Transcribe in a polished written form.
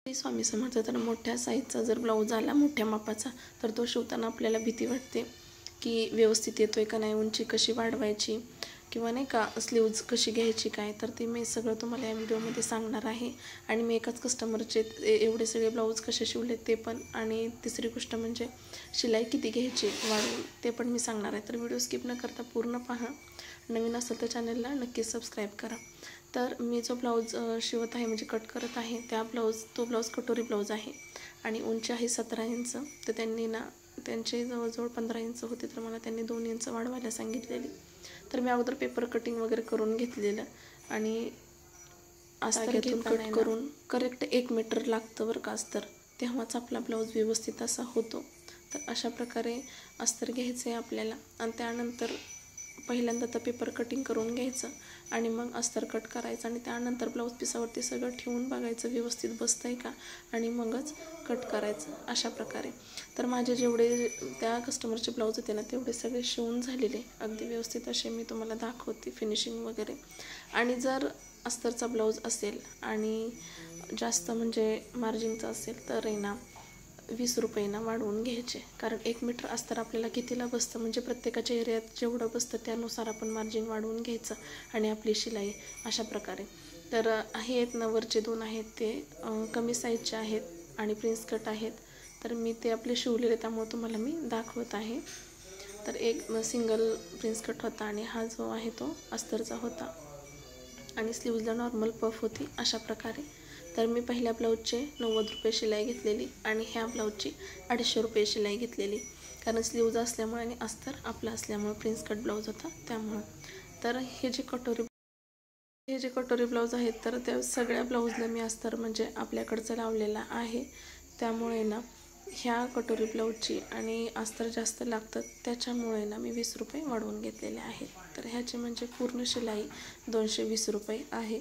श्री स्वामी समर्थ. तर मोठ्या साईजचा जर ब्लाऊज आला मोठ्या मापाचा तर तो शिवताना आपल्याला भीती वाटते की व्यवस्थित येतोय का नाही, उंची कशी वाढवायची किंवा नाही का स्लीव्ज कशी घ्यायची काय. तर ते मी सगळं तुम्हाला या व्हिडिओमध्ये सांगणार आहे. आणि मी एकाच कस्टमरचे एवढे सगळे ब्लाऊज कसे शिवले ते पण, आणि तिसरी गोष्ट म्हणजे शिलाई किती घ्यायची वाढवून ते पण मी सांगणार आहे. तर व्हिडिओ स्किप न करता पूर्ण पहा. नवीन असेल तर चॅनलला नक्कीच सबस्क्राईब करा. तर मी जो ब्लाऊज शिवत आहे म्हणजे कट करत आहे तो ब्लाऊज कटोरी ब्लाऊज आहे आणि उंची आहे 17 इंच. तर त्यांनी त्यांचे जवळजवळ 15 इंच होते, तर मला त्यांनी 2 इंच वाढवायला सांगितलेली. तर मी अगोदर पेपर कटिंग वगैरे करून घेतलेलं आणि अस्तर घेऊन कट करून करेक्ट 1 मीटर लागतं बरं का अस्तर, तेव्हाच आपला ब्लाऊज व्यवस्थित असा होतो. तर अशा प्रकारे अस्तर घ्यायचं आहे आपल्याला आणि त्यानंतर पहिल्यांदा तर पेपर कटिंग करून घ्यायचं आणि मग अस्तर कट करायचं आणि त्यानंतर ब्लाऊज पिसावरती सगळं ठेवून बघायचं व्यवस्थित बसतं आहे का आणि मगच कट करायचं अशा प्रकारे. तर माझे जेवढे त्या कस्टमरचे ब्लाऊज होते ना तेवढे सगळे शिवून झालेले अगदी व्यवस्थित असे मी तुम्हाला दाखवते फिनिशिंग वगैरे. आणि जर अस्तरचा ब्लाऊज असेल आणि जास्त म्हणजे मार्जिनचा असेल तर आहे ना 20 रुपये वाढवून घ्यायचे, कारण 1 मीटर अस्तर आपल्याला कितीला बसतं म्हणजे प्रत्येकाच्या एरियात जेवढं बसतं त्यानुसार आपण मार्जिन वाढवून घ्यायचं आणि आपली शिलाई अशा प्रकारे. तर हे आहेत ना वरचे 2 आहेत ते कमी साईजचे आहेत आणि प्रिन्स कट आहेत. तर मी ते आपले शिवलेले त्यामुळे तुम्हाला मी दाखवत आहे. तर एक सिंगल प्रिन्स कट होता आणि हा जो आहे तो अस्तरचा होता आणि स्लीव्जला नॉर्मल पफ होती अशा प्रकारे. तर मी पहिल्या ब्लाऊजचे 90 रुपये शिलाई घेतलेली आणि ह्या ब्लाऊजची 250 रुपये शिलाई घेतलेली, कारण स्लीव्ज असल्यामुळे आणि अस्तर आपला असल्यामुळे प्रिन्स कट ब्लाऊज होता त्यामुळं. तर हे जे कटोरी ब्लाऊज आहेत तर त्या सगळ्या ब्लाऊजला मी अस्तर म्हणजे आपल्याकडचं लावलेला आहे, त्यामुळे ना ह्या कटोरी ब्लाऊजची आणि अस्तर जास्त लागतं त्याच्यामुळे ना मी 20 रुपये वाढवून घेतलेले आहेत. तर ह्याची म्हणजे पूर्ण शिलाई 220 रुपये आहे.